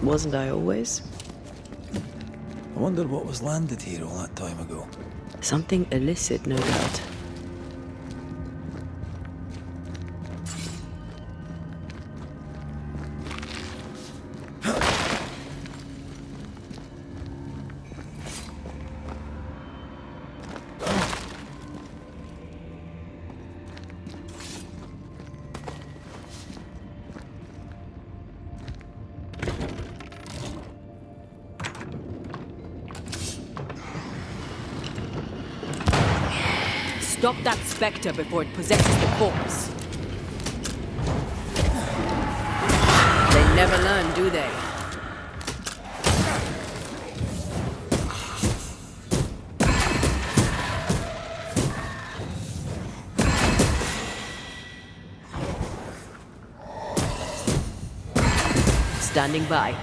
Wasn't I always? I wonder what was landed here all that time ago. Something illicit, no doubt. Stop that spectre before it possesses the corpse. They never learn, do they? Standing by.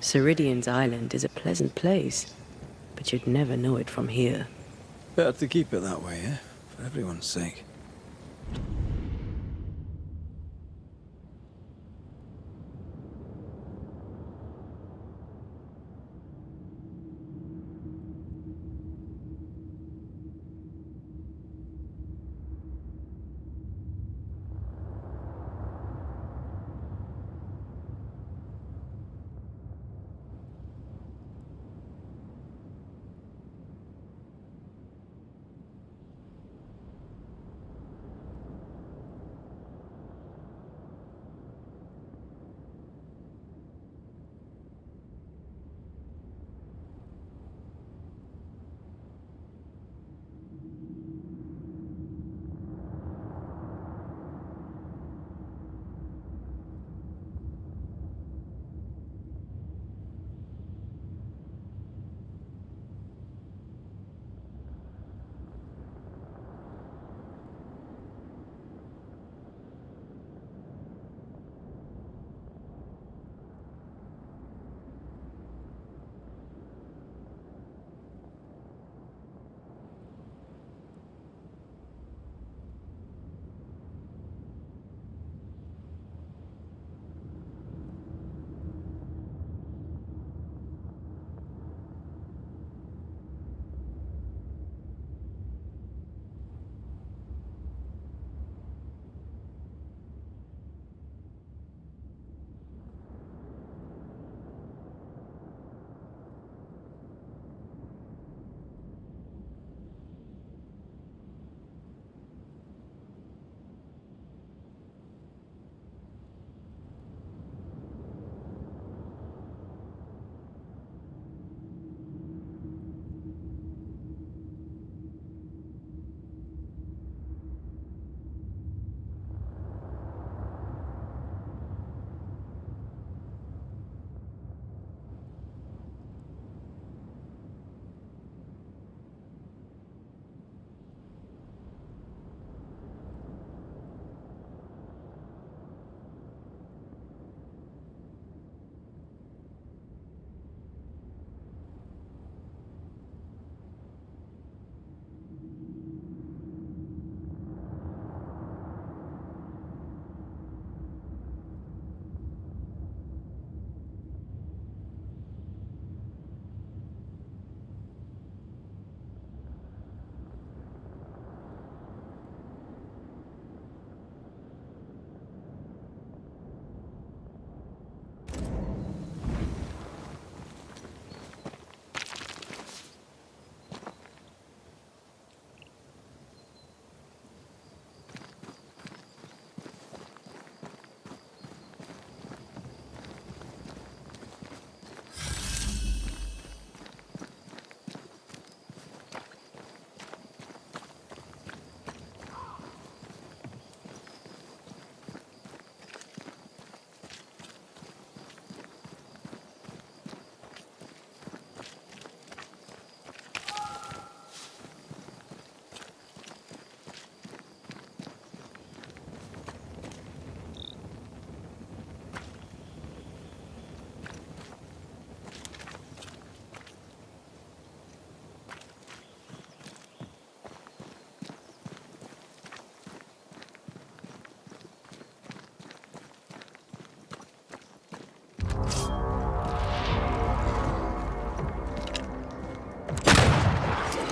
Ceridian's island is a pleasant place, but you'd never know it from here. Better to keep it that way, eh? For everyone's sake.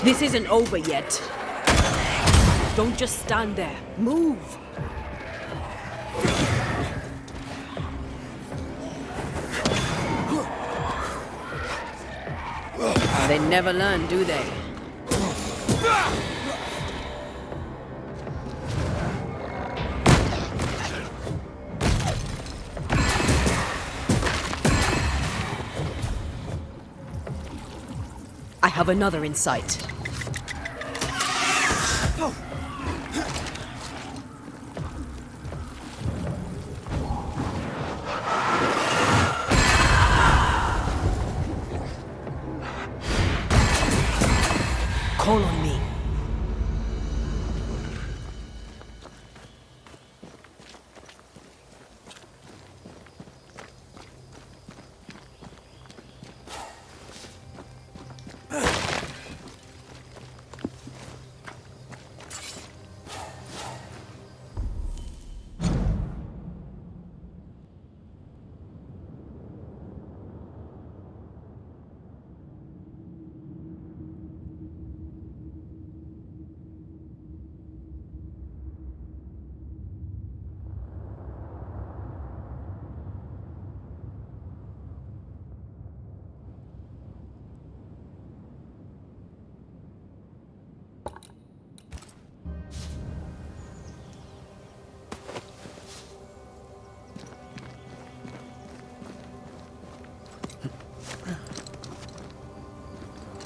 This isn't over yet. Don't just stand there. Move! They never learn, do they? I have another in sight. Call on me.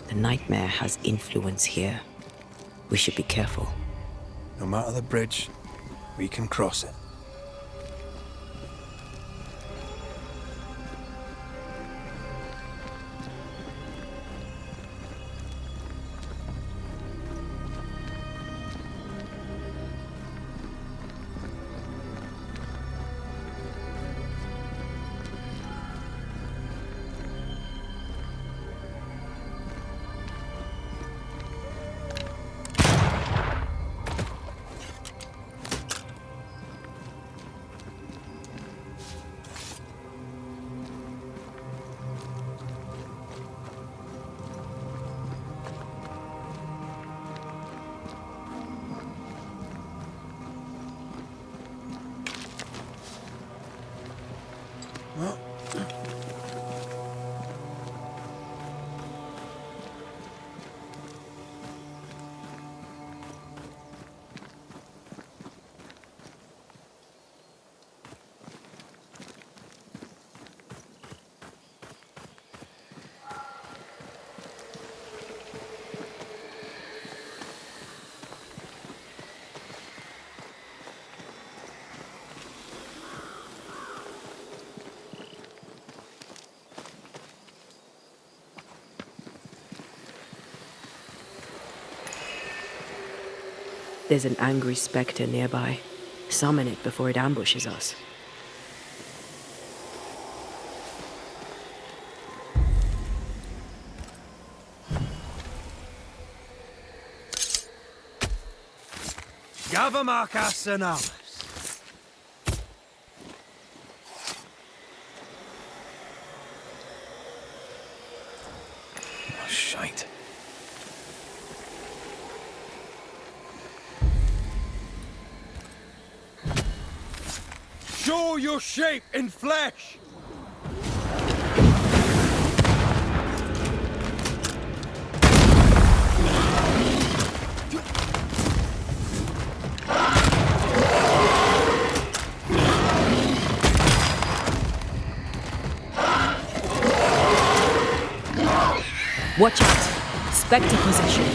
The nightmare has influence here. We should be careful. No matter the bridge, we can cross it. There's an angry spectre nearby. Summon it before it ambushes us. Gavamarkas and Alice. Oh, shite. Show your shape in flesh! Watch out! Spectre possession.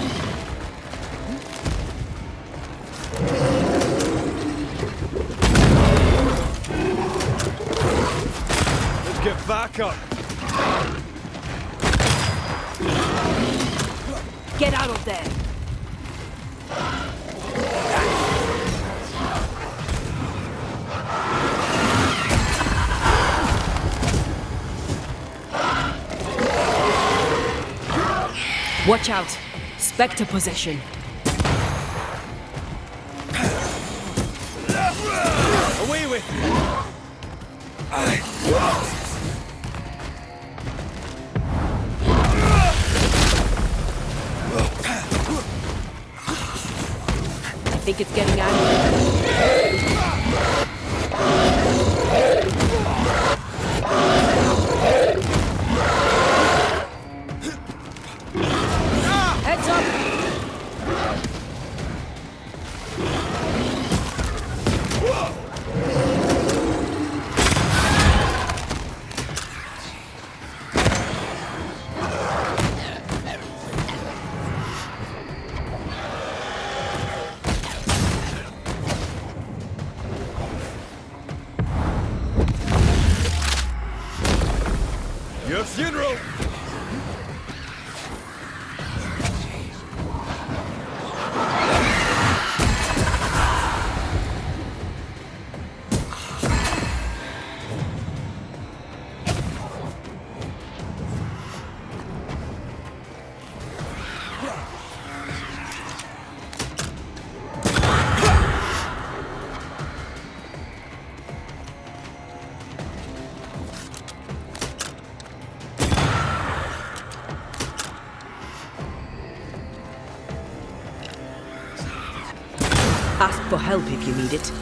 Let's get back up! Get out of there! Watch out! Spectre possession. Away with you! think it's getting angry. Heads up! Your funeral! Ask for help if you need it.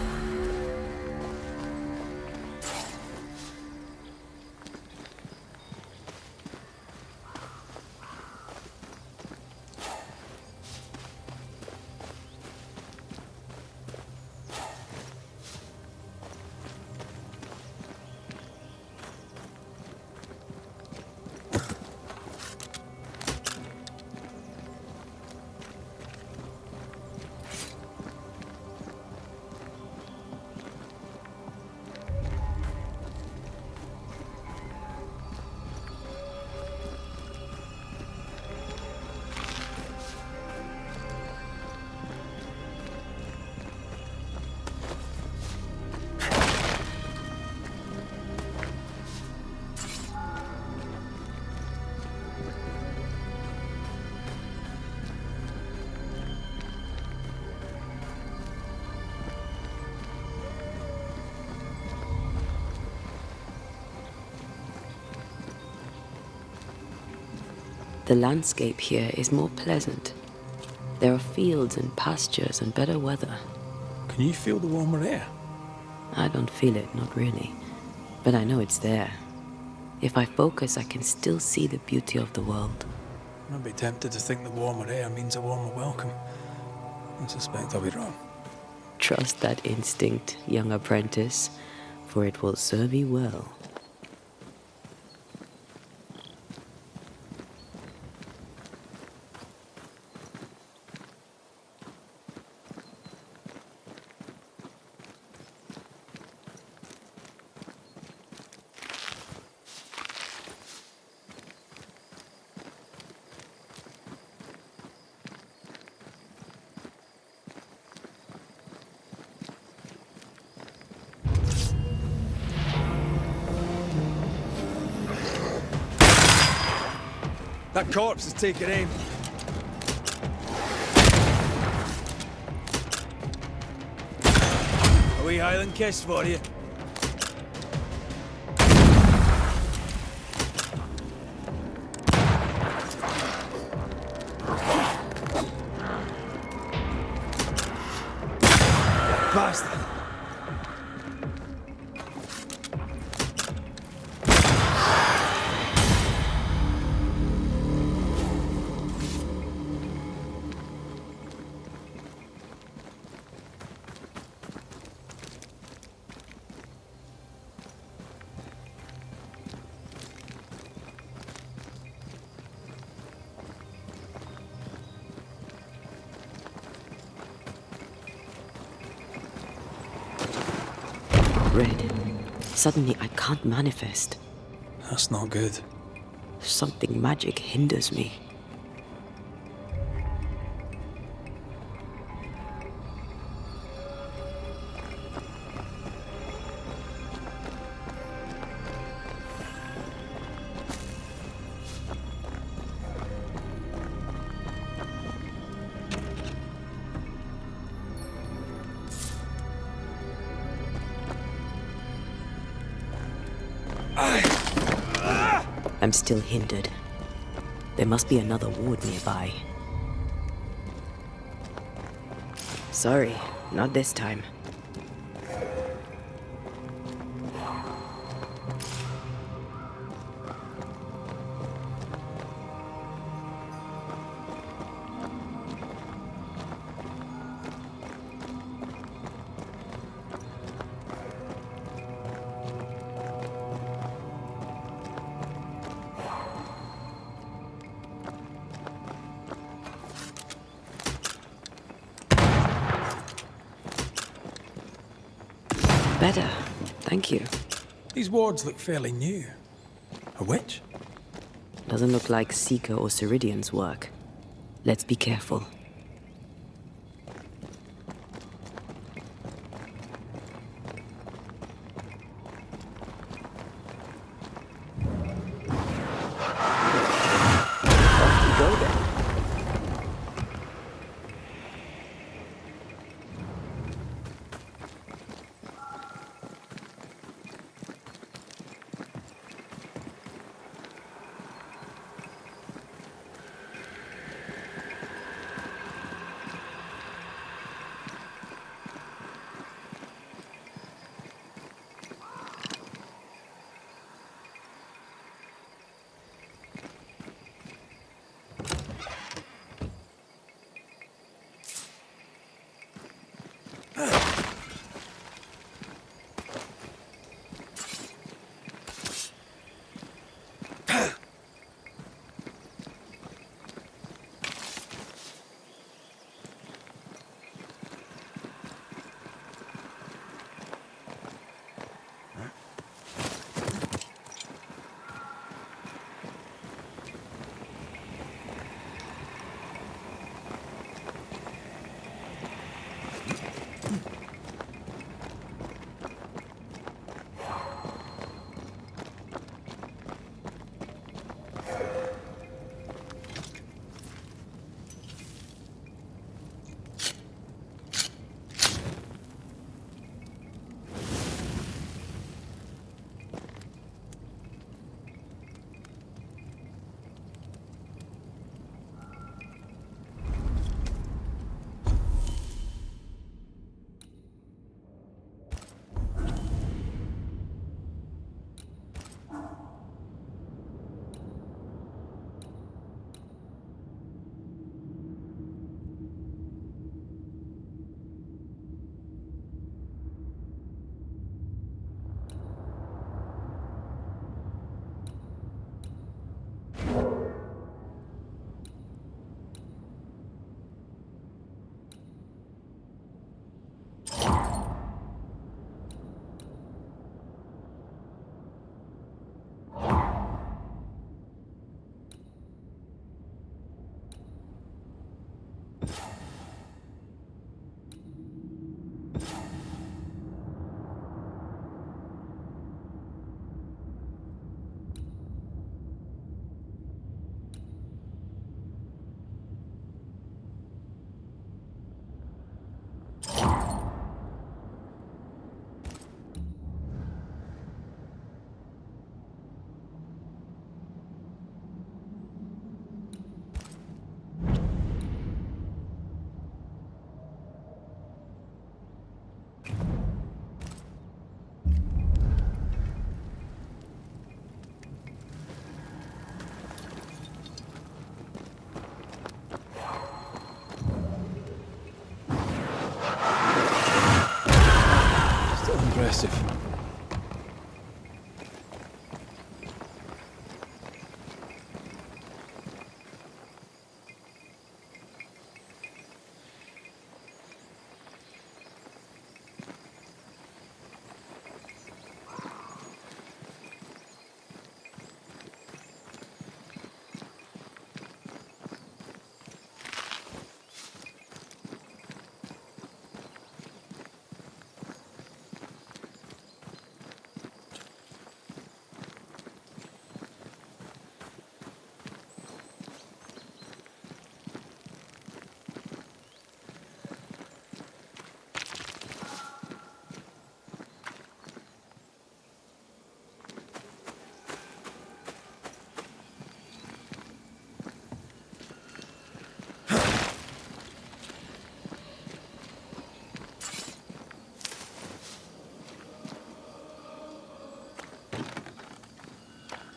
The landscape here is more pleasant. There are fields and pastures and better weather. Can you feel the warmer air? I don't feel it, not really. But I know it's there. If I focus, I can still see the beauty of the world. I'd be tempted to think the warmer air means a warmer welcome. I suspect I'll be wrong. Trust that instinct, young apprentice, for it will serve you well. That corpse is taking aim. A wee Highland kiss for you. Bastard. Red. Suddenly I can't manifest. That's not good. Something magic hinders me. I'm still hindered. There must be another ward nearby. sorry, not this time. Better, thank you. These wards look fairly new. A witch? Doesn't look like Seeker or Ceridian's work. Let's be careful. Off you go then. Impressive.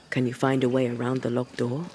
Can you find a way around the locked door?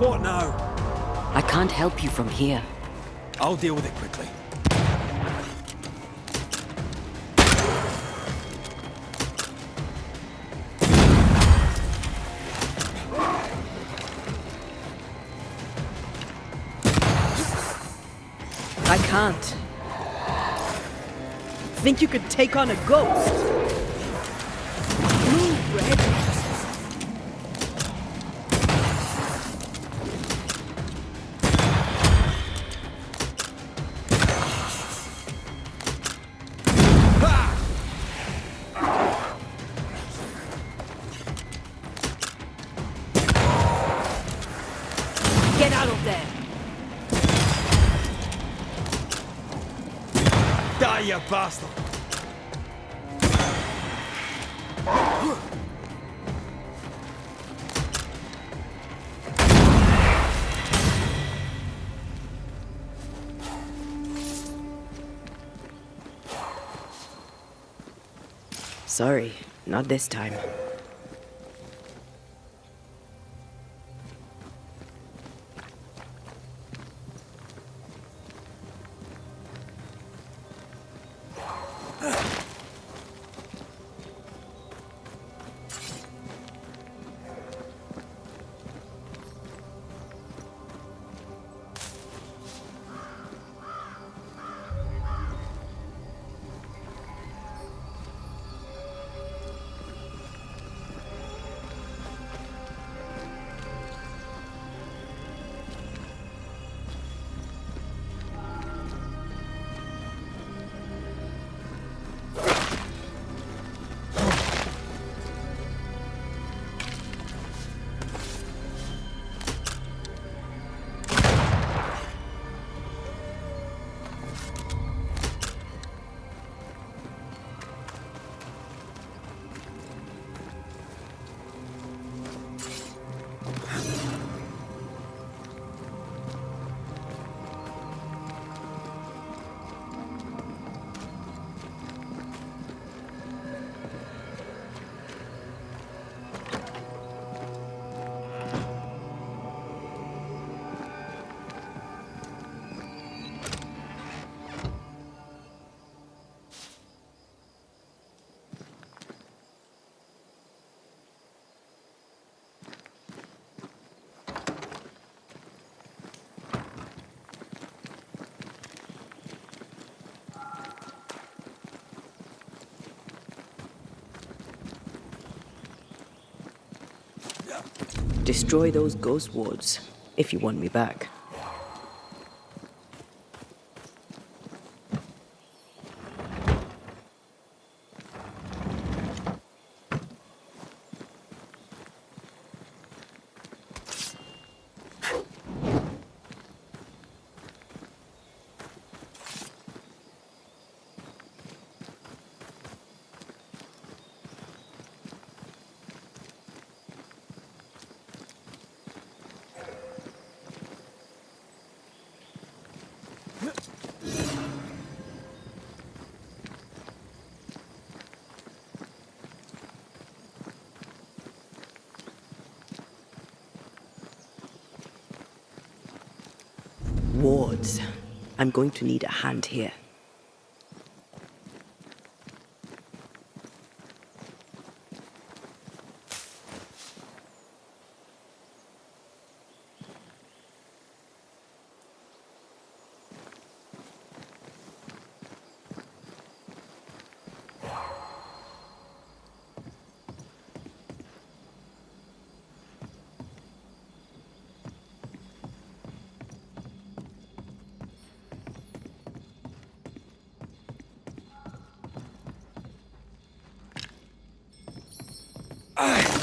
What now? I can't help you from here. I'll deal with it quickly. I can't. Think you could take on a ghost? Move, Red. Get out of there! Die, you bastard! Sorry, not this time. Destroy those ghost wards, if you want me back. Wards. I'm going to need a hand here.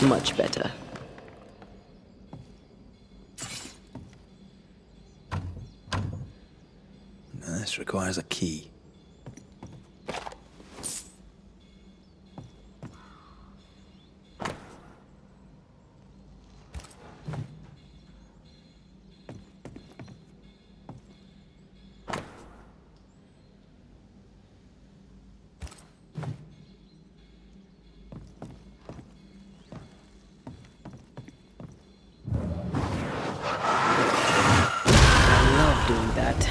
Much better. Now this requires a key. Doing that.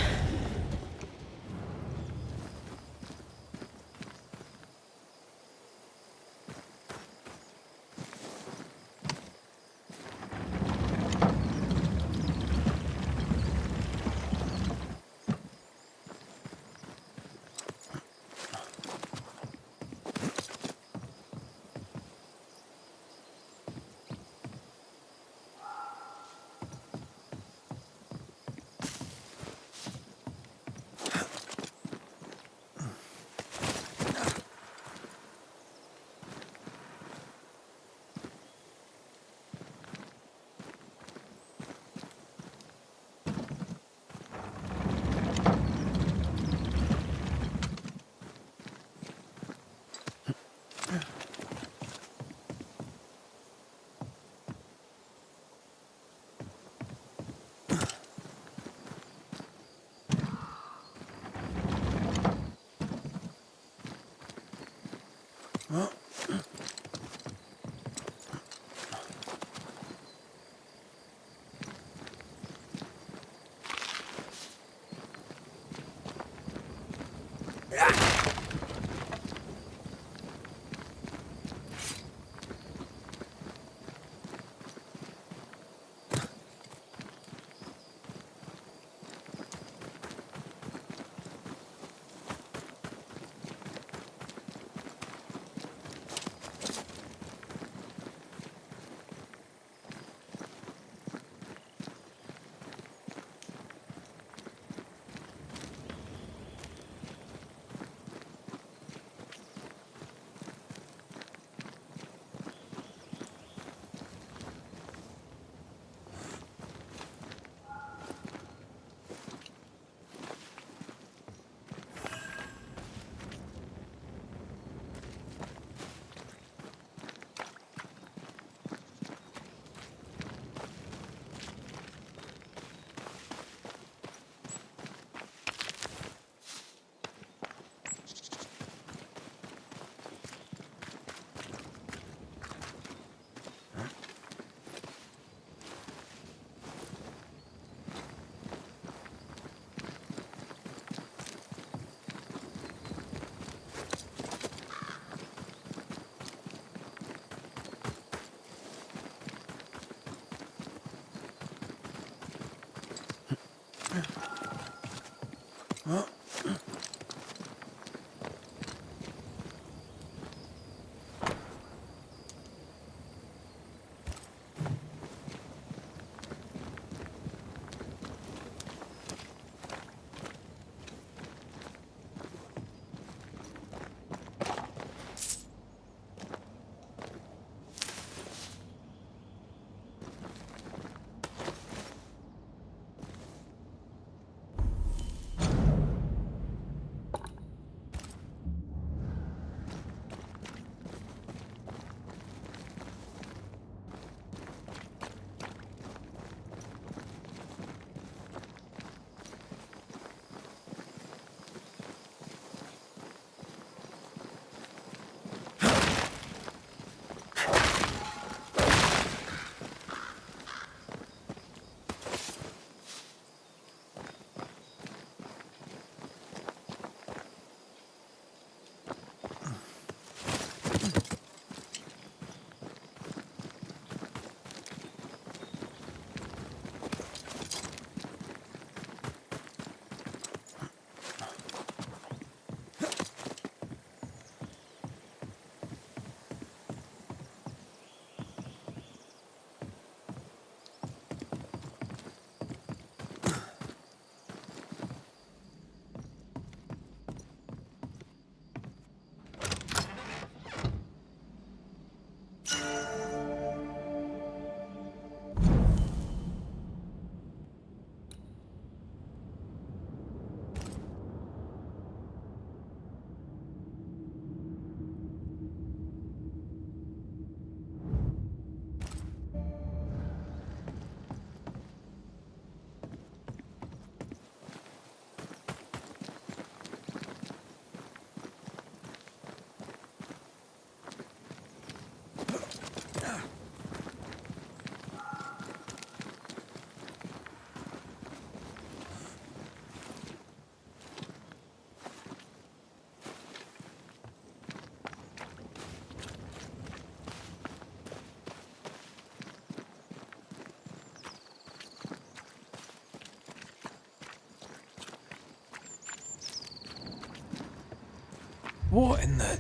What in the...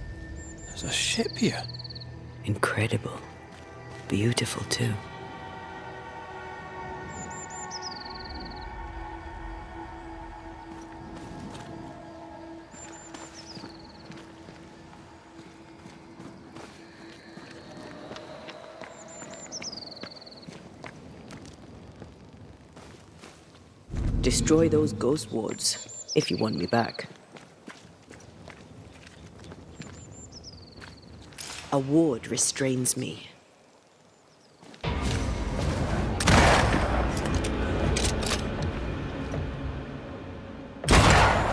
There's a ship here. Incredible. Beautiful, too. Destroy those ghost wards, if you want me back. A ward restrains me.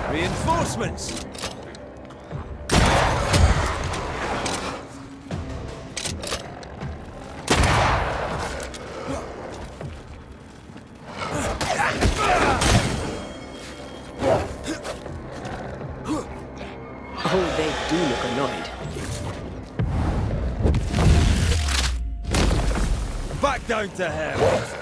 Reinforcements! Oh, they do look annoyed. Back down to hell!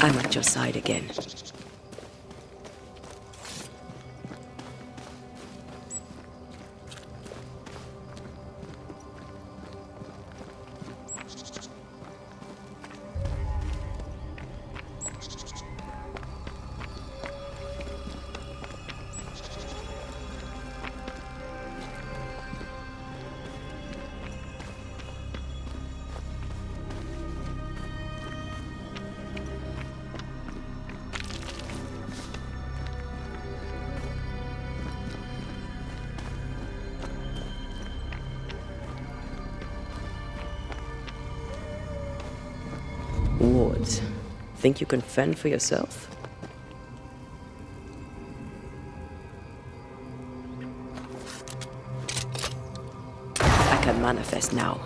I'm at your side again. Wards. Think you can fend for yourself? I can manifest now.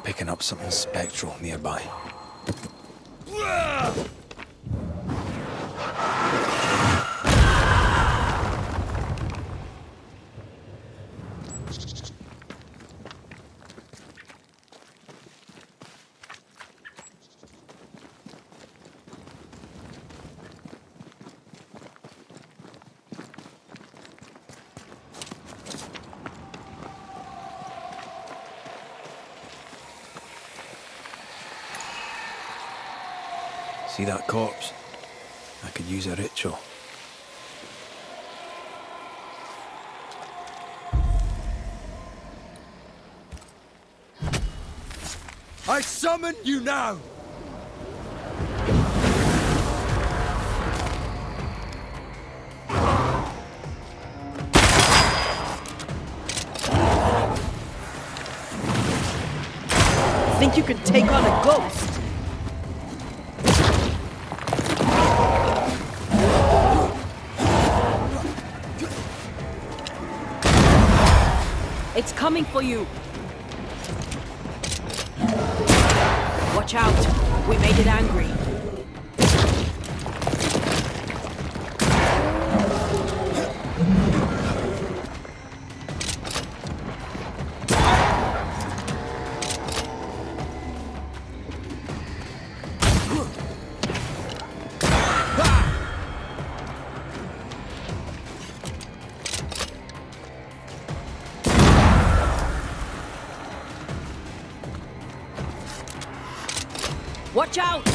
Picking up something spectral nearby. See that corpse? I could use a ritual. I summon you now! Think you can take on a ghost? It's coming for you. Watch out. We made it angry. Watch out!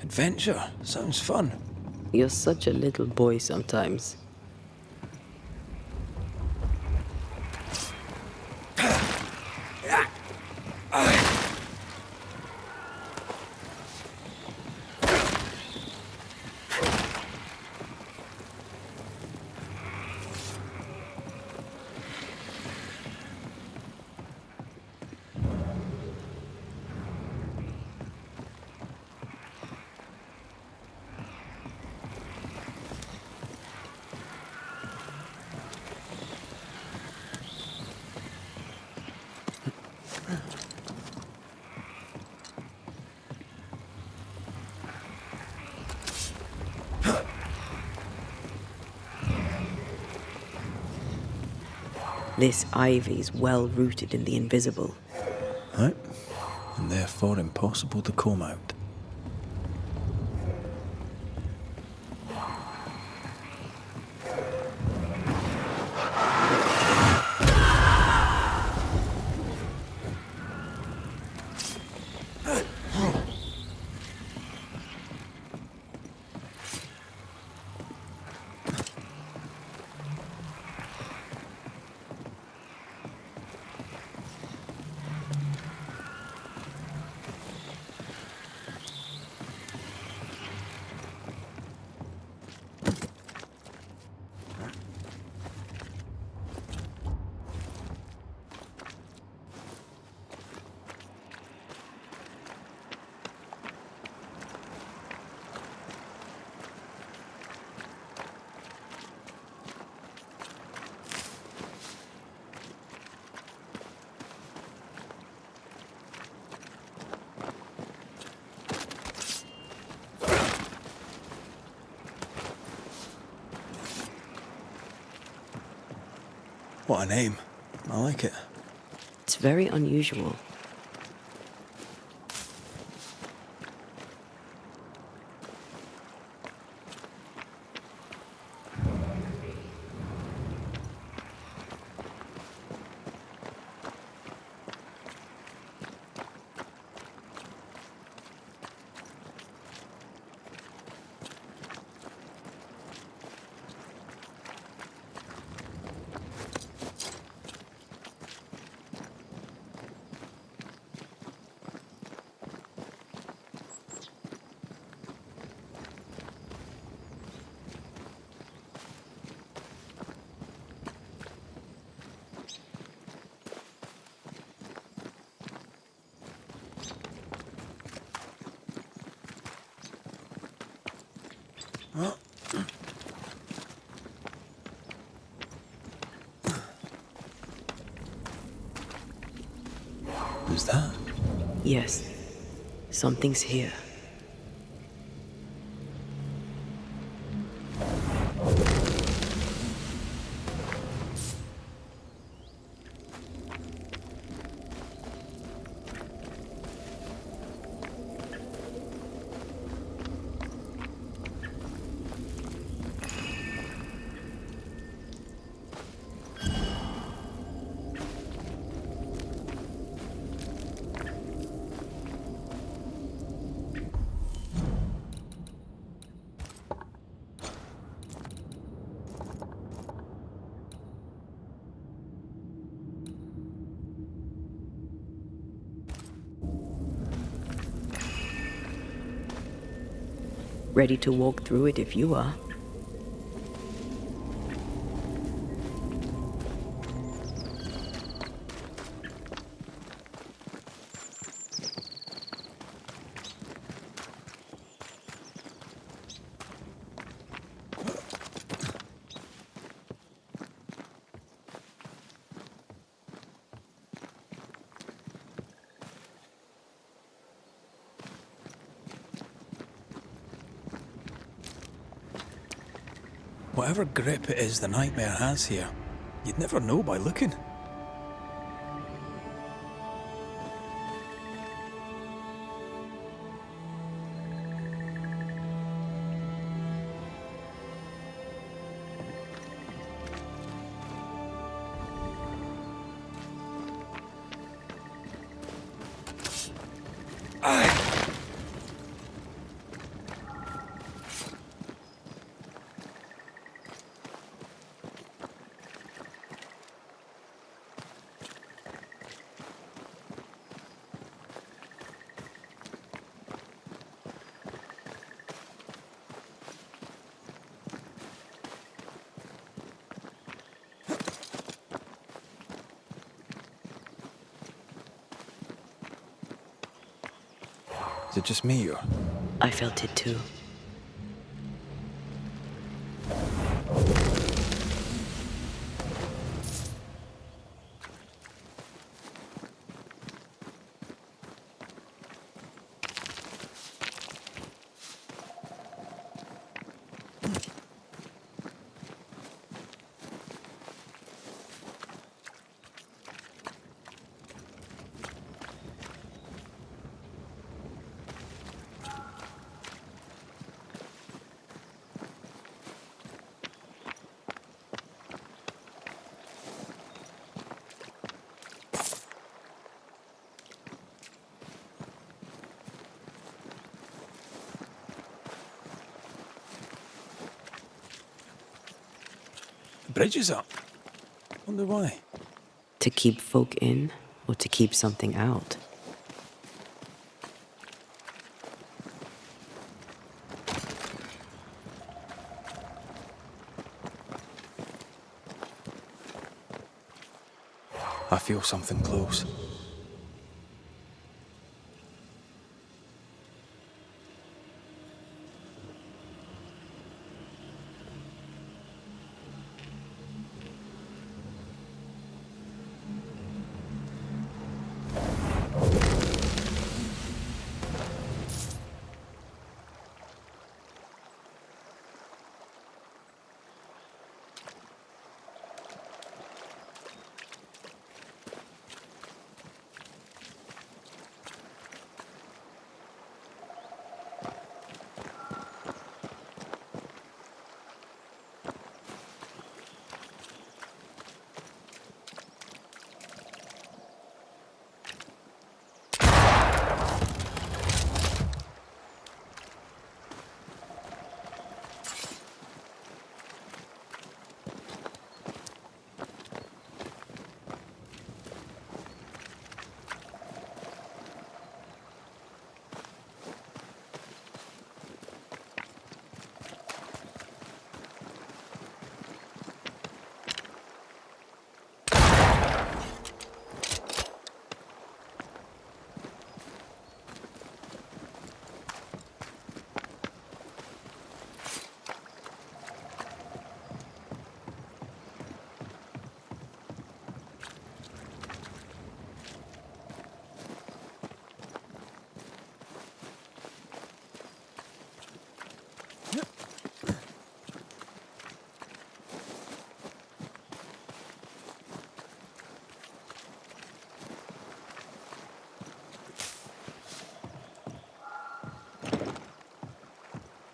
Adventure. Sounds fun. You're such a little boy sometimes. This ivy's well rooted in the invisible. Right. And therefore impossible to comb out. What a name. I like it. It's very unusual. Who's that? Yes, something's here. Ready to walk through it if you are. Whatever grip it is the nightmare has here, you'd never know by looking. Is it just me or? I felt it too. The bridge is up. Wonder why. To keep folk in or to keep something out? I feel something close.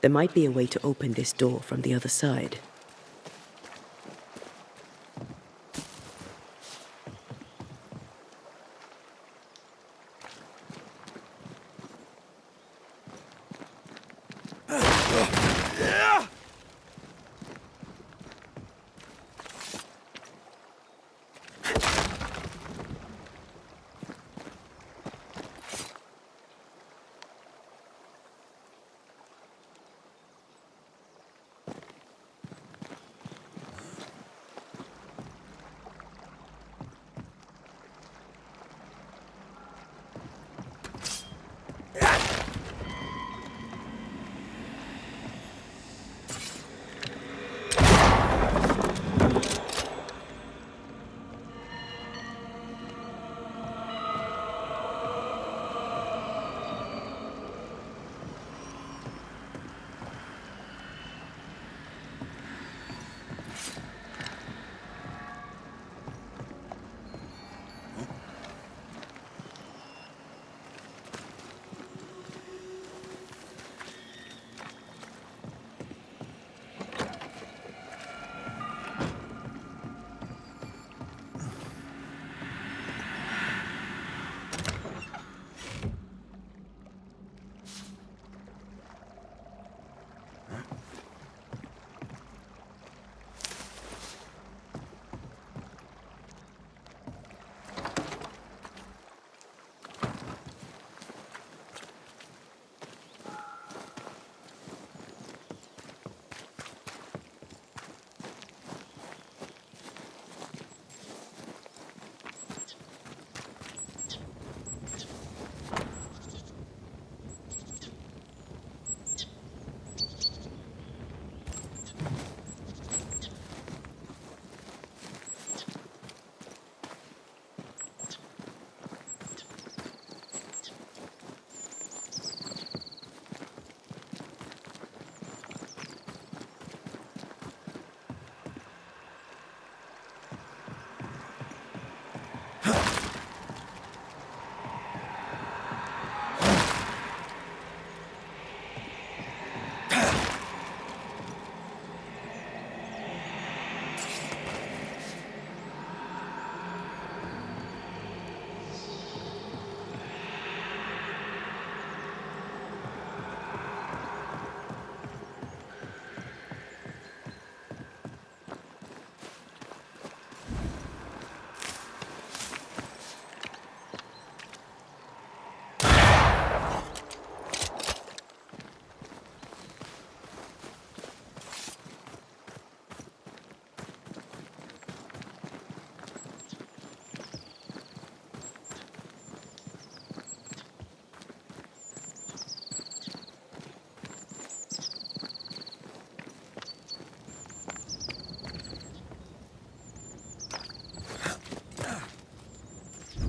There might be a way to open this door from the other side.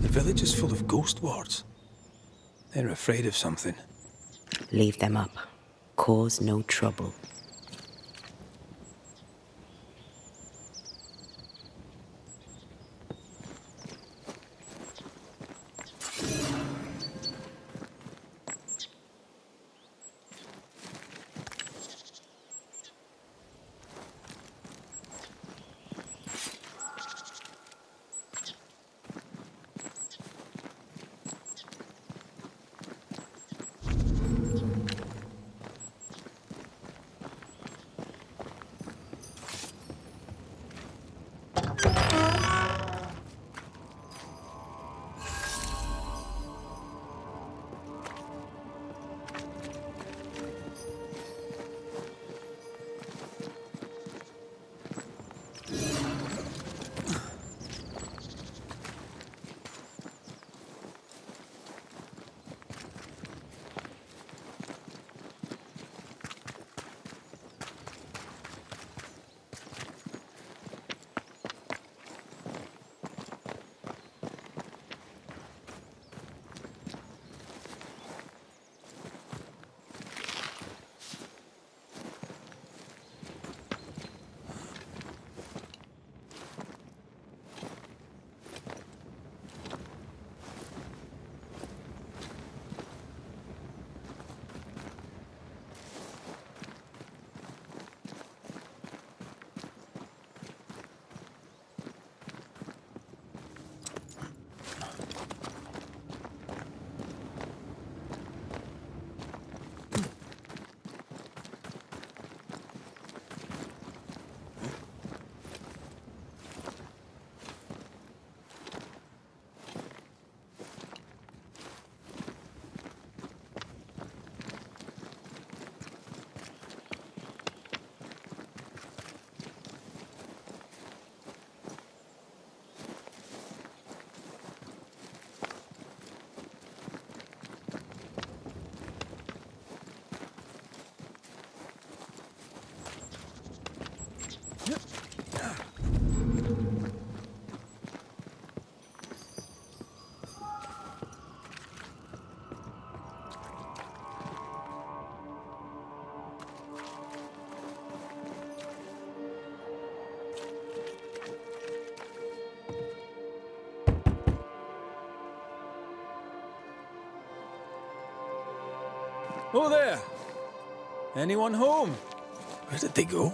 The village is full of ghost wards. They're afraid of something. Leave them up. Cause no trouble. Oh there! Anyone home? Where did they go?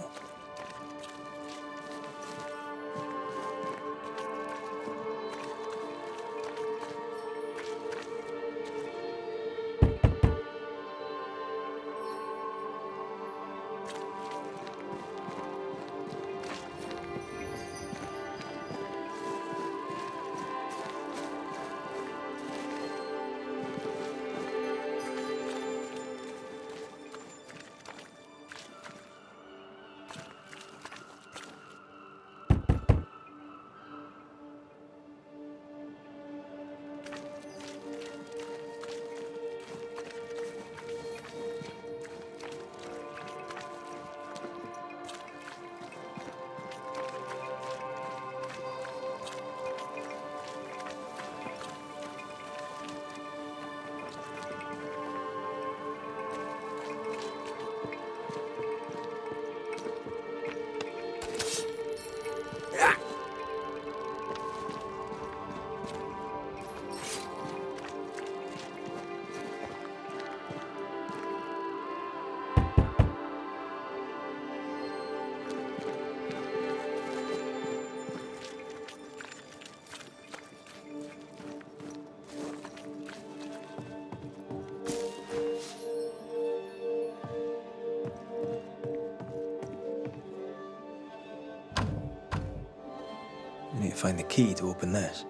I need to find the key to open this.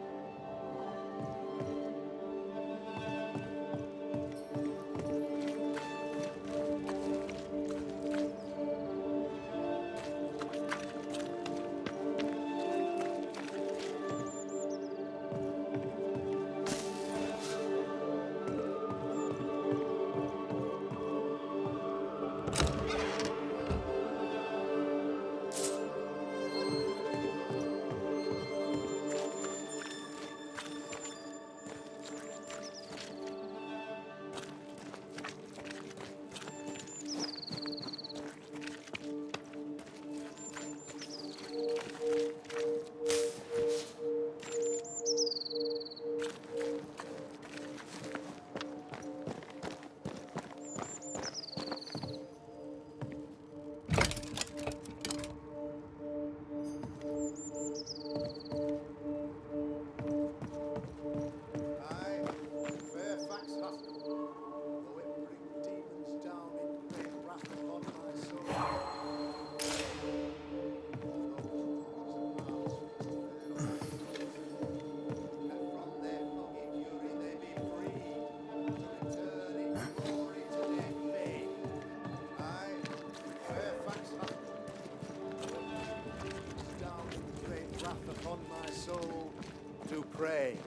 Pray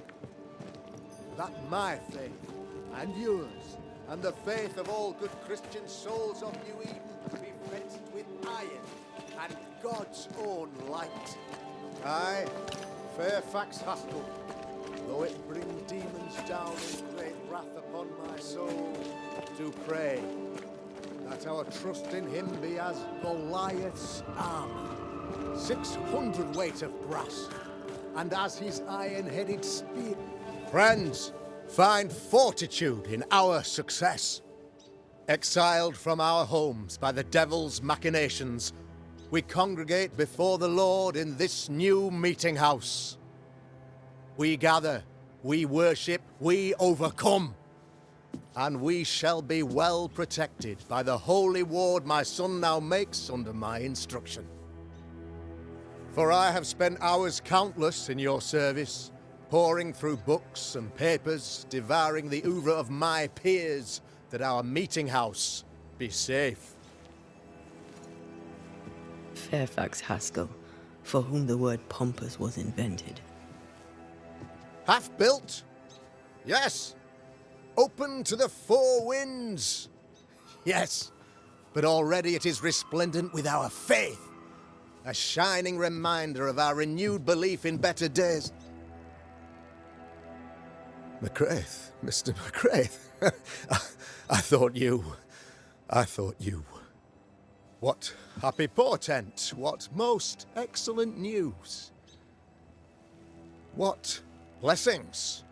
that my faith and yours and the faith of all good Christian souls of New-Eden be fenced with iron and God's own light. I, Fairfax Haskell, though it bring demons down in great wrath upon my soul, do pray that our trust in him be as Goliath's armor, 600 weight of brass, and as his iron-headed spear. Friends, find fortitude in our success. Exiled from our homes by the devil's machinations, we congregate before the Lord in this new meeting house. We gather, we worship, we overcome, and we shall be well protected by the holy ward my son now makes under my instruction. For I have spent hours countless in your service, poring through books and papers, devouring the oeuvre of my peers, that our meeting house be safe. Fairfax Haskell, for whom the word pompous was invented. Half-built? Yes. Open to the four winds? Yes. But already it is resplendent with our faith. A shining reminder of our renewed belief in better days. McCraith, Mr. McCraith. I thought you. What happy portent, what most excellent news. What blessings.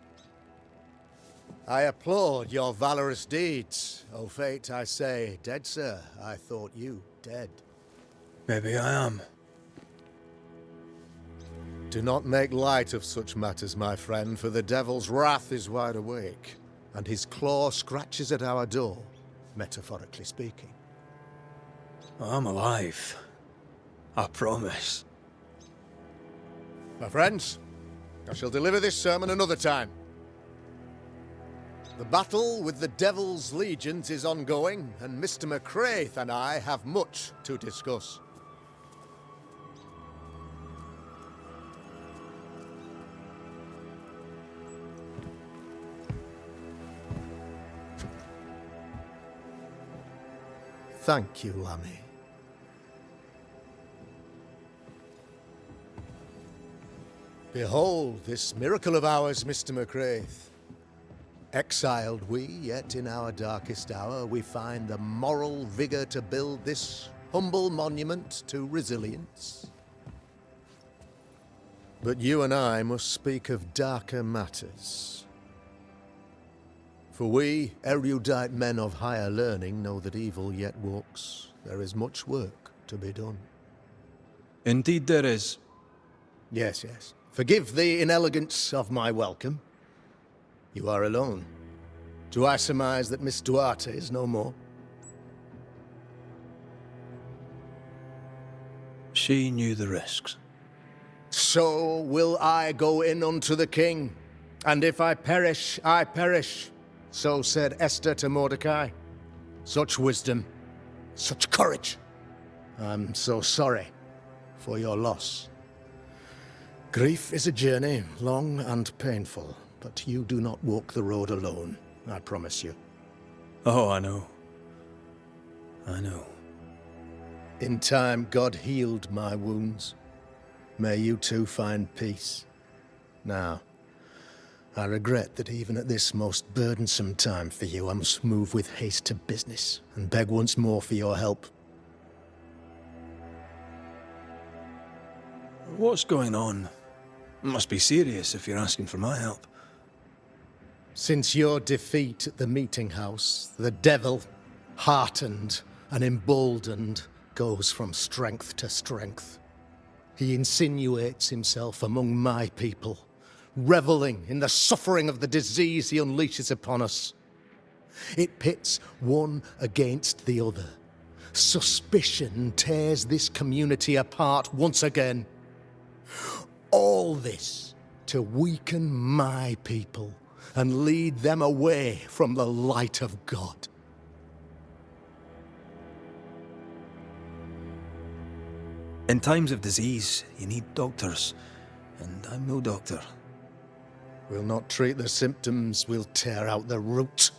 I applaud your valorous deeds. O fate, I say, dead, sir. I thought you dead. Maybe I am. Do not make light of such matters, my friend, for the devil's wrath is wide awake, and his claw scratches at our door, metaphorically speaking. I'm alive. I promise. My friends, I shall deliver this sermon another time. The battle with the devil's legions is ongoing, and Mr. McCraith and I have much to discuss. Thank you, Lammy. Behold this miracle of ours, Mr. McCraith. Exiled we, yet in our darkest hour we find the moral vigour to build this humble monument to resilience. But you and I must speak of darker matters. For we, erudite men of higher learning, know that evil yet walks. There is much work to be done. Indeed there is. Yes, yes. Forgive the inelegance of my welcome. You are alone. Do I surmise that Miss Duarte is no more? She knew the risks. So will I go in unto the king, and if I perish, I perish. So said Esther to Mordecai. Such wisdom, such courage. I'm so sorry for your loss. Grief is a journey, long and painful, but you do not walk the road alone, I promise you. Oh, I know. I know. In time, God healed my wounds. May you too find peace. Now, I regret that even at this most burdensome time for you, I must move with haste to business and beg once more for your help. What's going on? It must be serious if you're asking for my help. Since your defeat at the meeting house, the devil, heartened and emboldened, goes from strength to strength. He insinuates himself among my people, reveling in the suffering of the disease he unleashes upon us. It pits one against the other. Suspicion tears this community apart once again. All this to weaken my people and lead them away from the light of God. In times of disease, you need doctors, and I'm no doctor. We'll not treat the symptoms, we'll tear out the root.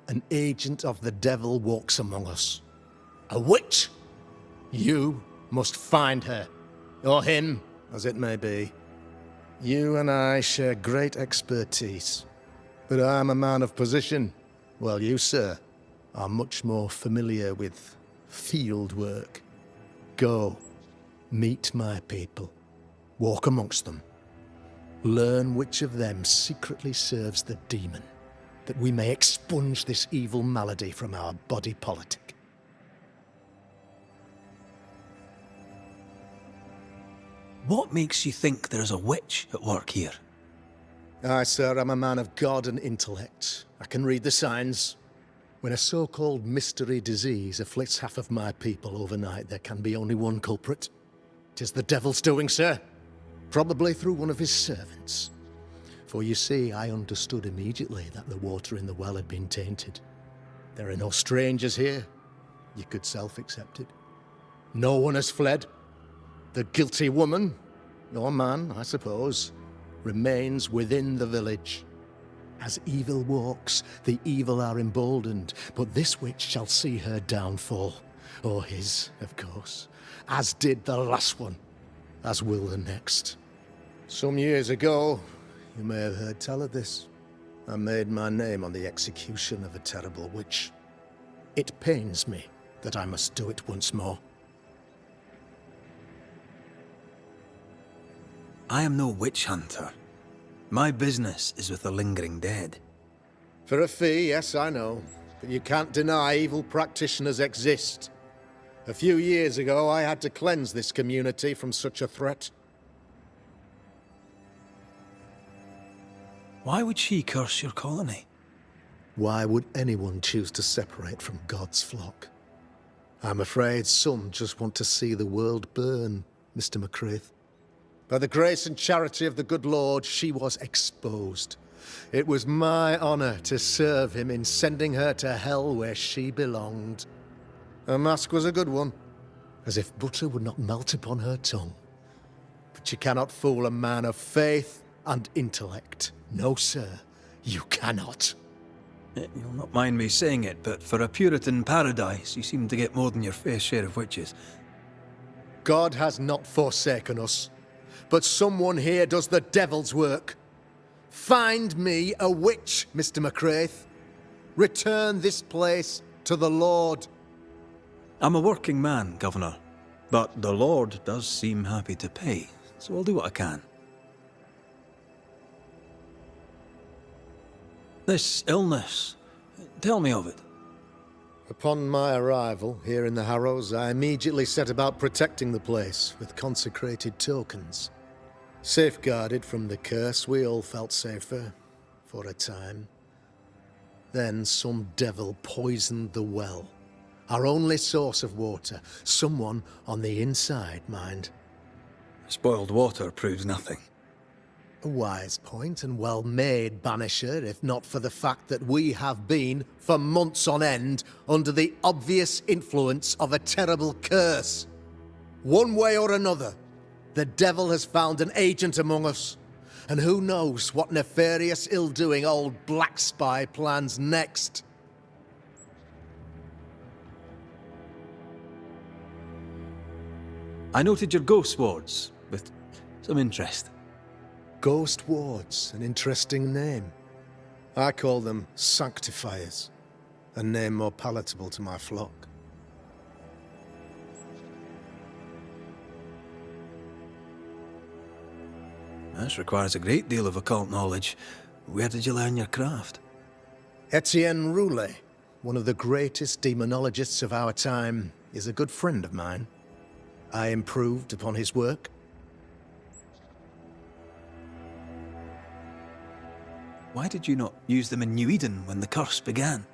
An agent of the devil walks among us. A witch! You must find her, or him, as it may be. You and I share great expertise, but I'm a man of position, while you, sir, are much more familiar with field work. Go, meet my people, walk amongst them. Learn which of them secretly serves the demon, that we may expunge this evil malady from our body politic. What makes you think there's a witch at work here? Aye, sir, I'm a man of God and intellect. I can read the signs. When a so-called mystery disease afflicts half of my people overnight, there can be only one culprit. 'Tis the devil's doing, sir. Probably through one of his servants. For you see, I understood immediately that the water in the well had been tainted. There are no strangers here. You could self-accept it. No one has fled. The guilty woman, or man, I suppose, remains within the village. As evil walks, the evil are emboldened, but this witch shall see her downfall. Or his, of course. As did the last one. As will the next. Some years ago, you may have heard tell of this, I made my name on the execution of a terrible witch. It pains me that I must do it once more. I am no witch hunter. My business is with the lingering dead. For a fee, yes, I know. But you can't deny evil practitioners exist. A few years ago, I had to cleanse this community from such a threat. Why would she curse your colony? Why would anyone choose to separate from God's flock? I'm afraid some just want to see the world burn, Mr. McCraith. By the grace and charity of the good Lord, she was exposed. It was my honor to serve him in sending her to hell where she belonged. Her mask was a good one, as if butter would not melt upon her tongue. But you cannot fool a man of faith and intellect. No, sir, you cannot. You'll not mind me saying it, but for a Puritan paradise, you seem to get more than your fair share of witches. God has not forsaken us, but someone here does the devil's work. Find me a witch, Mr. McCraith. Return this place to the Lord. I'm a working man, Governor, but the Lord does seem happy to pay, so I'll do what I can. This illness, tell me of it. Upon my arrival here in the Harrows, I immediately set about protecting the place with consecrated tokens. Safeguarded from the curse, we all felt safer, for a time. Then some devil poisoned the well, our only source of water. Someone on the inside, mind. Spoiled water proves nothing. A wise point and well made, Banisher, if not for the fact that we have been, for months on end, under the obvious influence of a terrible curse. One way or another, the devil has found an agent among us, and who knows what nefarious ill-doing old Black Spy plans next. I noted your ghost wards with some interest. Ghost wards, an interesting name. I call them sanctifiers, a name more palatable to my flock. This requires a great deal of occult knowledge. Where did you learn your craft? Etienne Roulet, one of the greatest demonologists of our time, is a good friend of mine. I improved upon his work. Why did you not use them in New-Eden when the curse began?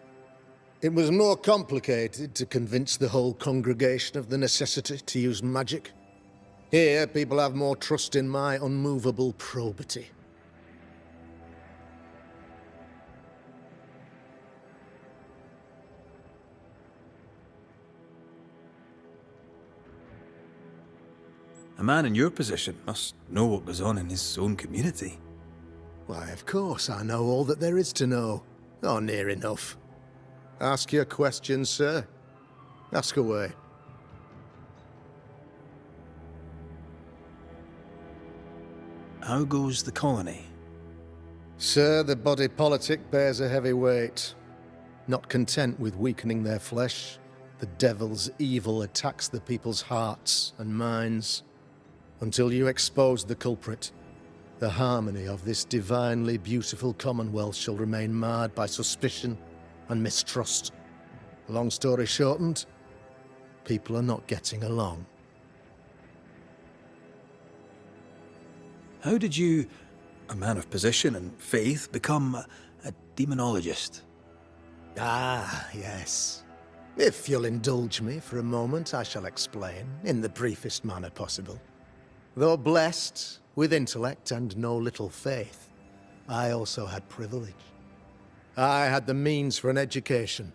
It was more complicated to convince the whole congregation of the necessity to use magic. Here, people have more trust in my unmovable probity. A man in your position must know what goes on in his own community. Why, of course, I know all that there is to know. Or near enough. Ask your questions, sir. Ask away. How goes the colony? Sir, the body politic bears a heavy weight. Not content with weakening their flesh, the devil's evil attacks the people's hearts and minds. Until you expose the culprit, the harmony of this divinely beautiful commonwealth shall remain marred by suspicion and mistrust. Long story shortened, people are not getting along. How did you, a man of position and faith, become a demonologist? Ah, yes. If you'll indulge me for a moment, I shall explain, in the briefest manner possible. Though blessed with intellect and no little faith, I also had privilege. I had the means for an education,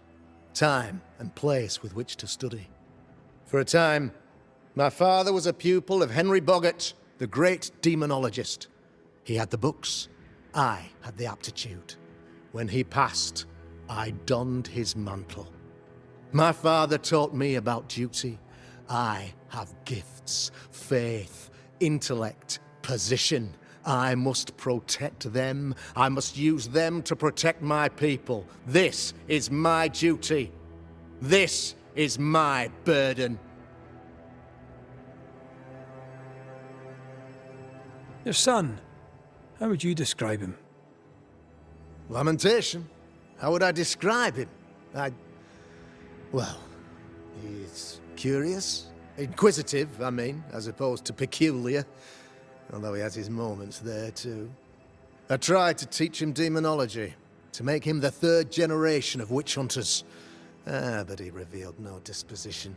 time and place with which to study. For a time, my father was a pupil of Henry Boggart, the great demonologist. He had the books, I had the aptitude. When he passed, I donned his mantle. My father taught me about duty. I have gifts, faith, intellect, position. I must protect them. I must use them to protect my people. This is my duty. This is my burden. Your son, how would you describe him? Lamentation. How would I describe him? Well, he's curious. Inquisitive, I mean, as opposed to peculiar. Although he has his moments there, too. I tried to teach him demonology, to make him the third generation of witch hunters. But he revealed no disposition.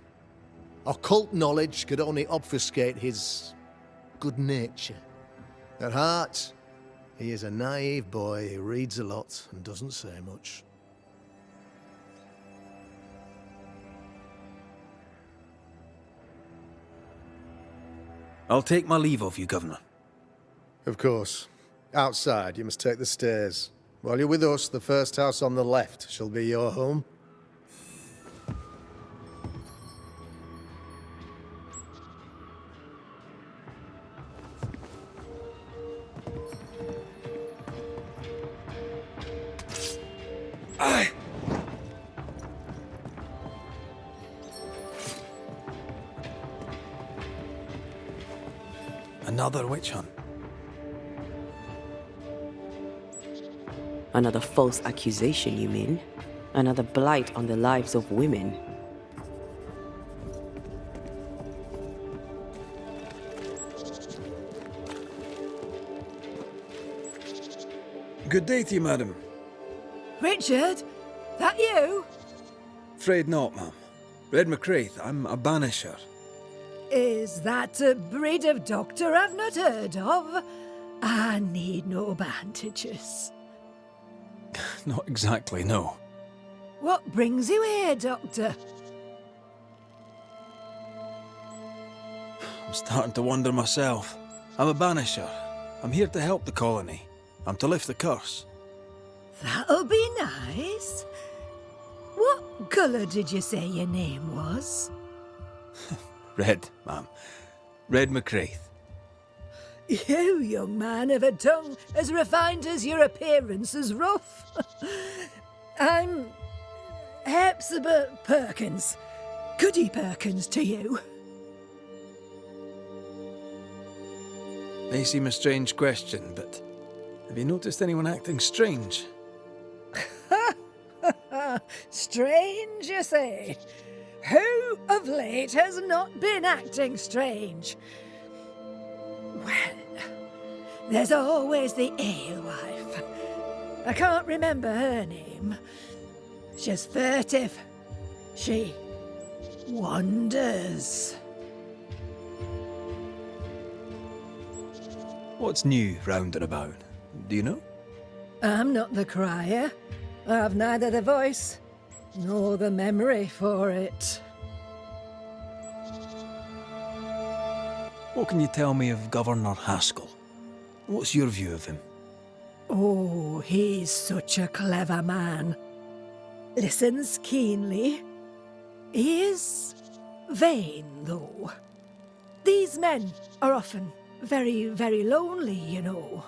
Occult knowledge could only obfuscate his good nature. At heart, he is a naive boy who reads a lot and doesn't say much. I'll take my leave of you, Governor. Of course. Outside, you must take the stairs. While you're with us, the first house on the left shall be your home. Another witch hunt. Another false accusation, you mean? Another blight on the lives of women? Good day to you, madam. Richard? That you? Afraid not, ma'am. Red McCraith, I'm a banisher. Is that a breed of doctor I've not heard of? I need no bandages. Not exactly, no. What brings you here, Doctor? I'm starting to wonder myself. I'm a banisher. I'm here to help the colony. I'm to lift the curse. That'll be nice. What colour did you say your name was? Red, ma'am. Red McCraith. You, young man, have a tongue as refined as your appearance is rough. I'm Hepzibah Perkins. Goody Perkins to you. May seem a strange question, but have you noticed anyone acting strange? Strange, you say? Who of late has not been acting strange? Well, there's always the alewife. I can't remember her name. She's furtive. She wanders. What's new round and about? Do you know? I'm not the crier. I've neither the voice nor the memory for it. What can you tell me of Governor Haskell? What's your view of him? Oh, he's such a clever man. Listens keenly. He is vain, though. These men are often very, very lonely, you know.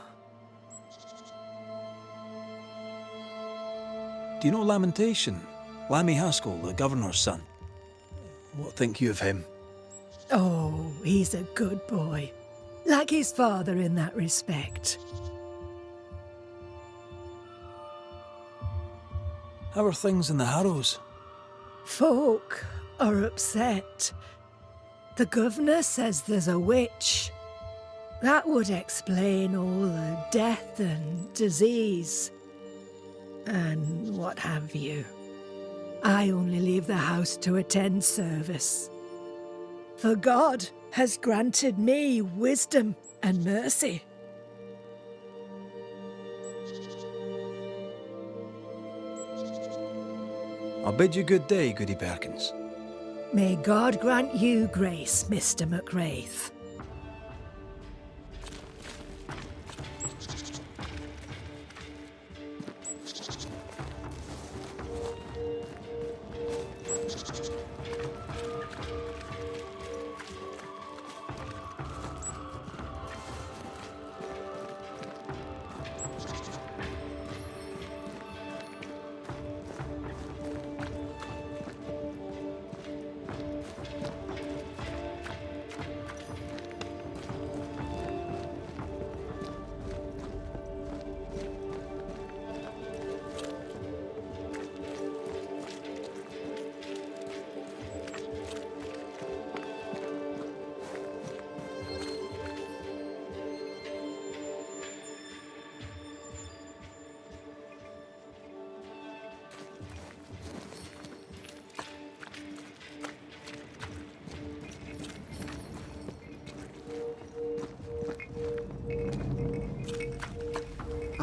Do you know Lamentation? Lammy Haskell, the governor's son. What think you of him? Oh, he's a good boy. Like his father in that respect. How are things in the Harrows? Folk are upset. The governor says there's a witch. That would explain all the death and disease. And what have you. I only leave the house to attend service. For God has granted me wisdom and mercy. I'll bid you good day, Goody Perkins. May God grant you grace, Mr. McCraith.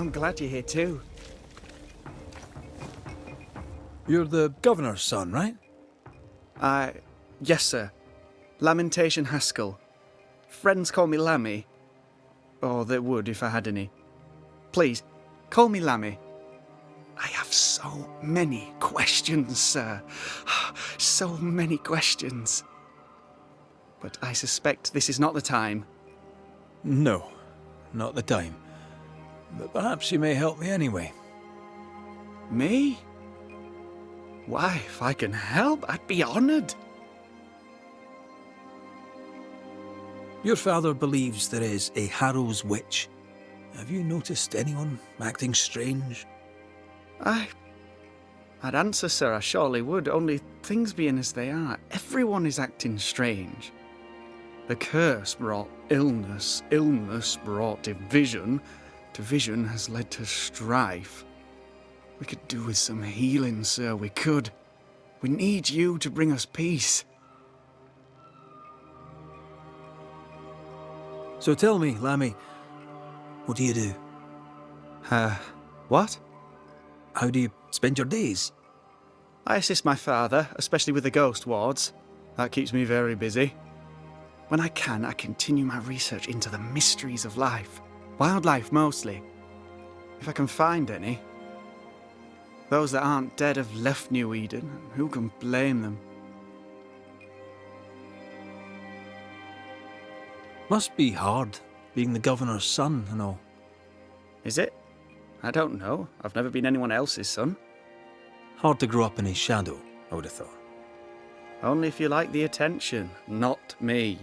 I'm glad you're here too. You're the governor's son, right? Yes, sir. Lamentation Haskell. Friends call me Lammy. Or they would if I had any. Please, call me Lammy. I have so many questions, sir. So many questions. But I suspect this is not the time. No, not the time. But perhaps you may help me anyway. Me? Why, if I can help, I'd be honoured. Your father believes there is a Harrow's witch. Have you noticed anyone acting strange? I'd answer, sir, I surely would, only things being as they are, everyone is acting strange. The curse brought illness, illness brought division, division has led to strife. We could do with some healing, sir, we could. We need you to bring us peace. So tell me, Lammy, what do you do? What? How do you spend your days? I assist my father, especially with the ghost wards. That keeps me very busy. When I can, I continue my research into the mysteries of life. Wildlife, mostly. If I can find any. Those that aren't dead have left New-Eden, and who can blame them? Must be hard, being the governor's son and all. Is it? I don't know. I've never been anyone else's son. Hard to grow up in his shadow, I would have thought. Only if you like the attention, not me.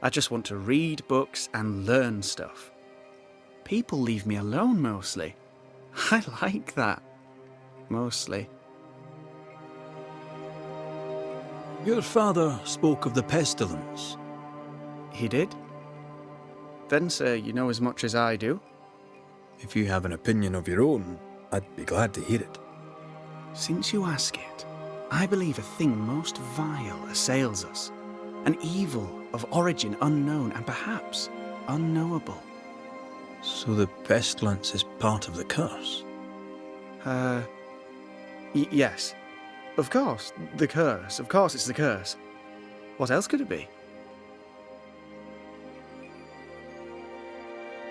I just want to read books and learn stuff. People leave me alone mostly. I like that. Mostly. Your father spoke of the pestilence. He did? Then, sir, you know as much as I do. If you have an opinion of your own, I'd be glad to hear it. Since you ask it, I believe a thing most vile assails us. An evil of origin unknown and perhaps unknowable. So the pestilence is part of the curse? Yes. Of course, the curse. Of course it's the curse. What else could it be?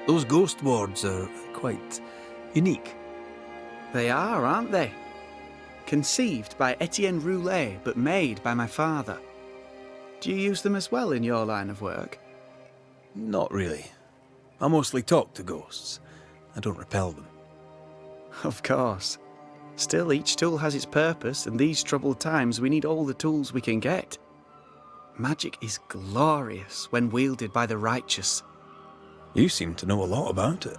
Those ghost wards are quite unique. They are, aren't they? Conceived by Etienne Roulet, but made by my father. Do you use them as well in your line of work? Not really. I mostly talk to ghosts. I don't repel them. Of course. Still, each tool has its purpose, and these troubled times we need all the tools we can get. Magic is glorious when wielded by the righteous. You seem to know a lot about it.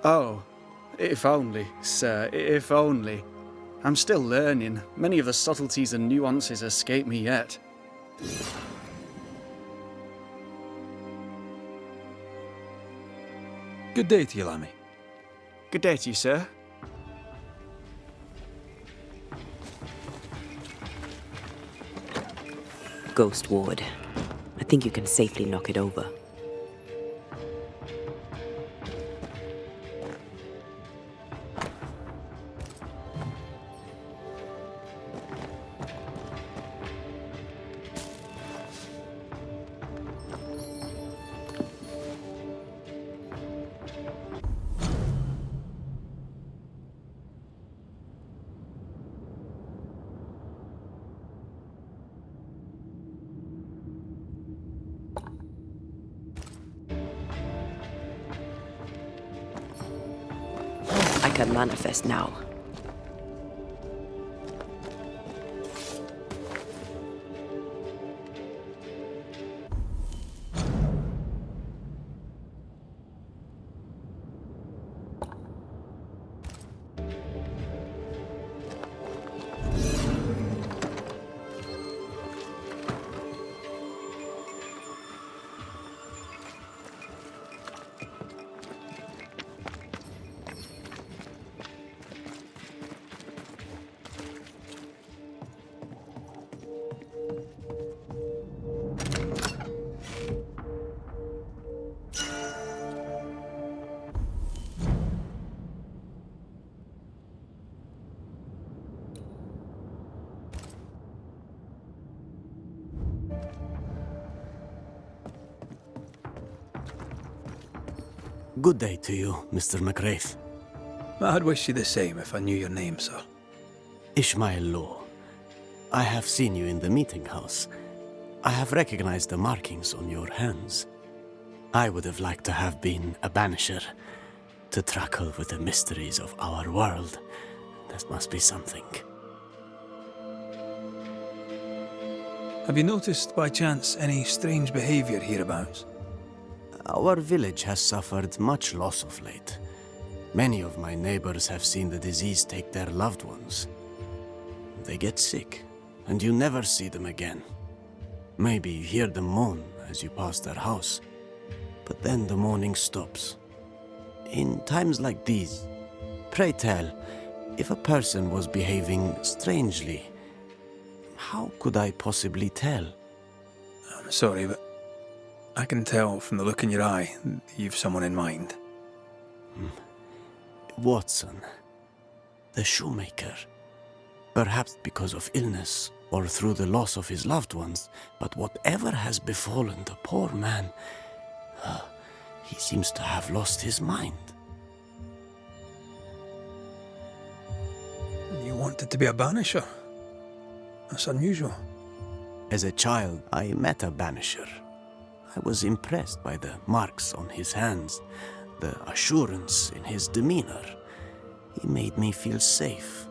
Oh, if only, sir, if only. I'm still learning. Many of the subtleties and nuances escape me yet. Good day to you, Lammy. Good day to you, sir. Ghost ward. I think you can safely knock it over. I can manifest now. Good day to you, Mr. McWraith. I'd wish you the same if I knew your name, sir. Ishmael Law. I have seen you in the meeting house. I have recognized the markings on your hands. I would have liked to have been a banisher, to truckle with the mysteries of our world. That must be something. Have you noticed, by chance, any strange behavior hereabouts? Our village has suffered much loss of late. Many of my neighbors have seen the disease take their loved ones. They get sick, and you never see them again. Maybe you hear them moan as you pass their house, but then the moaning stops. In times like these, pray tell, if a person was behaving strangely, how could I possibly tell? I'm sorry, but I can tell from the look in your eye that you've someone in mind. Watson, the shoemaker. Perhaps because of illness or through the loss of his loved ones, but whatever has befallen the poor man, he seems to have lost his mind. You wanted to be a banisher? That's unusual. As a child, I met a banisher. I was impressed by the marks on his hands, the assurance in his demeanor. He made me feel safe.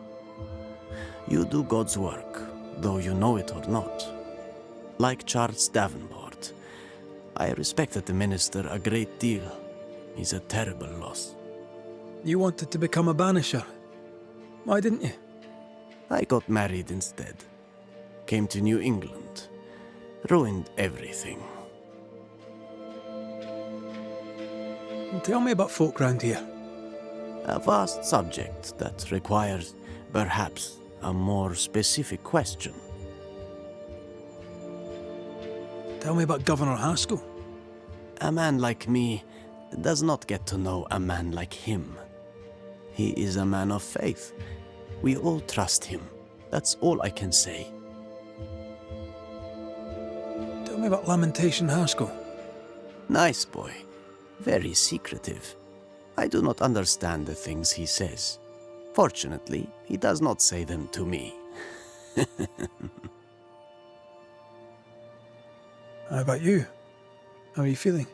You do God's work, though you know it or not. Like Charles Davenport, I respected the minister a great deal. He's a terrible loss. You wanted to become a banisher. Why didn't you? I got married instead. Came to New England. Ruined everything. Tell me about folk round here. A vast subject that requires, perhaps, a more specific question. Tell me about Governor Haskell. A man like me does not get to know a man like him. He is a man of faith. We all trust him. That's all I can say. Tell me about Lamentation Haskell. Nice boy. Very secretive. I do not understand the things he says. Fortunately, he does not say them to me. How about you? How are you feeling?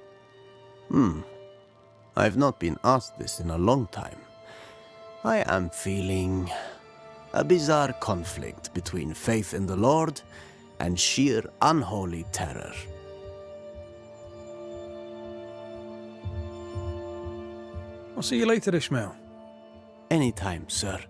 I've not been asked this in a long time. I am feeling a bizarre conflict between faith in the Lord and sheer unholy terror. I'll see you later, Ishmael. Anytime, sir.